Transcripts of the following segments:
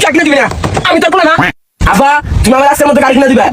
চাকরি দিবি না আমি তোর বলে না আবা তুমি আমার রাস্তার মধ্যে গাড়ি কিনে দিবে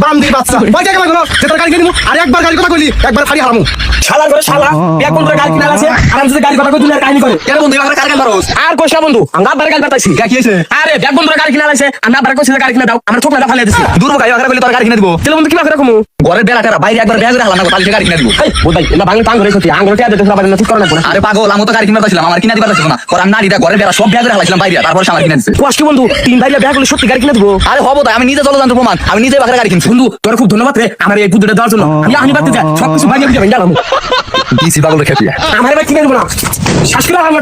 বান্দির বাচ্চা ওই জায়গা লাগলো যে তোর গাড়ি কিনে দিমু আর একবার গাড়ি কথা কইলি একবার খালি হারামু শালা করে শালা এক বন্ধু গাড়ি কিনে আছে আর আমি যদি গাড়ি কথা কই দুনিয়ার কাহিনী করে কেন বন্ধু এবার কার গাড়ি মারোস আর কইছা বন্ধু আমরা আবার গাড়ি পাঠাইছি কি হইছে আরে এক বন্ধু গাড়ি কিনে আছে আমরা আবার কইছি গাড়ি কিনে দাও আমরা ঠোকনাটা ফালিয়ে দিছি দূর গাড়ি আগে কইলি তোর গাড়ি কিনে দিব তাহলে বন্ধু কি করে কমু ঘরের বেড়াটা বাইরে একবার ব্যাগ হালা না তাহলে গাড়ি কিনে দিব এই বল ভাই এটা বাংলা টাং ধরে কইছি আঙ্গুল টিয়া দিতে সবাই না ঠিক করে না আরে পাগল আমি তো গাড়ি কিনে পাচ্ছিলাম আমার কিনে দিবার ছিল না পর আমি নাড়িটা ঘরের বেড়া সব ব্যাগ হালাইছিলাম বাইরে তারপর আমার কিনে দিছে তুই আজকে বন্ধু তিন ভাইরা ব্যাগ হলে সত্যি গাড়ি কিনে দেবো আরে হবো তাই আমি নিজে জলযান্ত প্রমাণ আমি নিজে বাগের গাড়ি কিনছি বন্ধু তোর খুব ধন্যবাদ রে আমার এই বুদ্ধিটা দেওয়ার জন্য আমি বাড়তে যাই সব কিছু বাইরে বুঝে গেলাম দিছি পাগল খেপিয়া আমার ভাই কিনে দেবো না শ্বাস করে আমার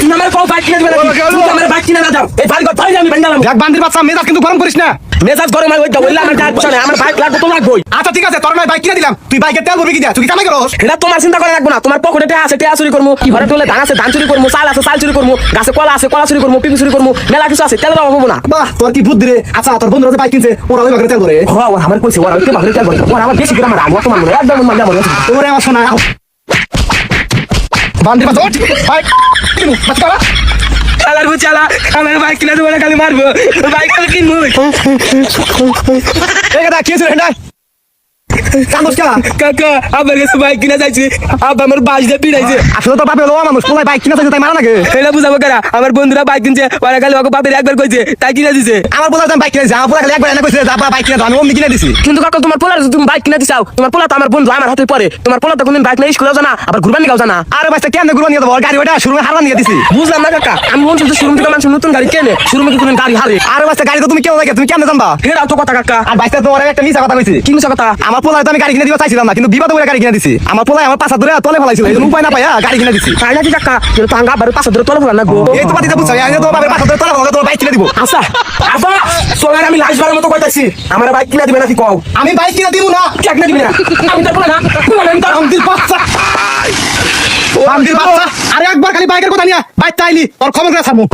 তুমি আমার কও বাইক কিনে দেবে না তুমি আমার বাইক কিনে না দাও এই বাড়ি ঘর ফাইলে আমি ভেঙে ব্যাগ বান্দির বাচ্চা মেজাজ কিন্তু গরম করিস না মেজাজ গরম হয় ওইটা বললে আমার টাকা পয়সা আমার বাইক লাগবে তো লাগবেই আচ্ছা ঠিক আছে তোর নয় বাইক কিনে দিলাম তুই বাইকের তেল ভরবি কি দিয়া তুই কি কামাই করস এটা তোমার চিন্তা করে রাখবো না তোমার পকেটে টাকা আছে টাকা চুরি করবো ঘরে তোলে ধান আছে ধান চুরি করবো চাল আছে চাল চুরি করবো গাছে কলা আছে কলা চুরি করবো পিপি চুরি করবো মেলা কিছু আছে তেলের অভাব হবো না বাহ তোর কি বুদ্ধি রে আচ্ছা তোর বন্ধুরা যে বাইক কিনছে ওরা ওই বাগের তেল ধরে ও আমার কইছে ওরা ওকে ভালো তেল করে ওরা আমার বেশি করে আমার আগে তোমার মনে একদম মনে মনে ওরে আমার শোনা বান্দির বাচ্চা ওঠ বাইক কিনু বাচ্চা খেলার বুচালা আমার বাইক কিনে দেবো না খালি মারবো বাইক আমি কিনবো এই কথা কি হইছে রে কান্দস কা কাকা আমার কাছে বাইক কিনে যাইছি আব্বা আমার বাস দিয়ে পিড়াইছে আসলে তো বাপে লোয়া মানুষ পোলাই বাইক কিনা চাইছে তাই মারা লাগে এটা বুঝাবো কারা আমার বন্ধুরা বাইক কিনছে ওরা খালি ওকে বাপের একবার কইছে তাই কিনে দিছে আমার পোলা দাম বাইক কিনেছে আমার পোলা খালি একবার এনে কইছে যা বাইক কিনে দাও আমি অমনি কিনে দিছি কিন্তু কাকা তোমার পোলার তুমি বাইক কিনে দিছাও তোমার পোলা তো আমার বন্ধু আমার হাতে পড়ে তোমার পোলা তো কোনদিন বাইক নিয়ে স্কুলে জানা আবার ঘুরবানি গাও জানা আরে বাইক কেমনে ঘুরবা নিয়ে দেবো গাড়ি ওটা শুরু হারা নিয়ে দিছি বুঝলাম না কাকা আমি বলছি যে শোরুম থেকে মানুষ নতুন গাড়ি কেনে শোরুমে কি কোনো গাড়ি হারে আরে বাইক গাড়ি তো তুমি কেমন লাগে তুমি কেমনে জানবা হেরাও তো কথা কাকা আর বাইকটা তোমার একটা মিছা কথা কইছি কি মিছা কথা আমার পোলা তো আমি গাড়ি কিনে দিবা চাইছিলাম না কিন্তু বিবাদ করে গাড়ি কিনে দিছি আমার পোলা আমার পাশা ধরে তলে ফলাইছিল এই উপায় না পাইয়া গাড়ি কিনে দিছি তাই নাকি কাকা কিন্তু তো আঙ্গা বাড়ির পাশে ধরে তলে ফেলা না গো এই তো বাতিটা বুঝছো আমি তো বাবার পাশা ধরে তলে ফলাইছিল তোমার বাইক কিনে দিব আচ্ছা আব্বা সোনার আমি লাশ বারের মতো কইতাছি আমার বাইক কিনে দিবে নাকি কও আমি বাইক কিনে দিব না কে কিনে দিবে না আমি তো বলে না আমি তো বান্দির বাচ্চা বান্দির বাচ্চা আরে একবার খালি বাইকের কথা নিয়া বাইক চাইলি তোর খবর করে ছাড়বো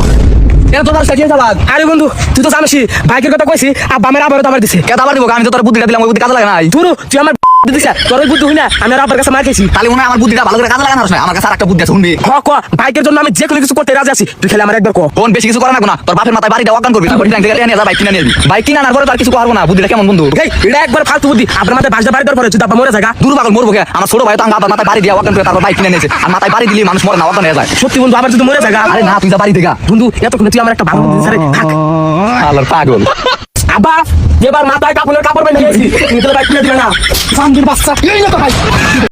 এত তোর সাথে চালাক আরে বন্ধু তুই তো জানিস বাইকের কথা কইছি আব্বা আমার আবার তো আমার দিছে কে আবার দিব আমি তো তোর বুদ্ধিটা দিলাম ওই বুদ্ধি কাজে লাগে নাই তুই আমার দিছা তোর বুদ্ধি হই না আমি আর আব্বার কাছে মার খেয়েছি তাহলে মনে হয় আমার বুদ্ধিটা ভালো করে কাজে লাগানো না আমার কাছে আরেকটা বুদ্ধি আছে শুনবি ক বাইকের জন্য আমি যে কোনো কিছু করতে রাজি আছি তুই খেলে আমার একবার ক কোন বেশি কিছু করা না তোর বাপের মাথায় বাড়িটা ওয়াকান করবি তারপর ব্যাংক থেকে নিয়ে যা বাইক কিনে নিবি বাইক কিনে আনার পরে তার কিছু করবো না বুদ্ধিটা কেমন বন্ধু এই এটা একবার ফালতু বুদ্ধি আপনার মাথায় বাসটা বাড়ি দেওয়ার পরে যদি আব্বা মরে জায়গা দূর পাগল মরবো কে আমার ছোট ভাই তো আবার মাথায় বাড়ি দিয়ে ওয়াকান করে তারপর বাইক কিনে নিয়েছে আর মাথায় বাড়ি দিলে মানুষ মরে না ওয়াকান হয়ে যায় সত্যি বন্ধু আবার যদি মরে জায়গা আরে না তুই যা বাড়ি থেকে বন্ধু এতক্ষণে তুই আমার একটা ভালো বুদ্ধি দিছিস রে আল্লাহর পাগল আব্বা এবার মাথায় কাপড়ের কাপড় বেঁধে গেছি তুমি তো বাইক কিনে দিবে না বান্দির বাচ্চা এই না তো ভাই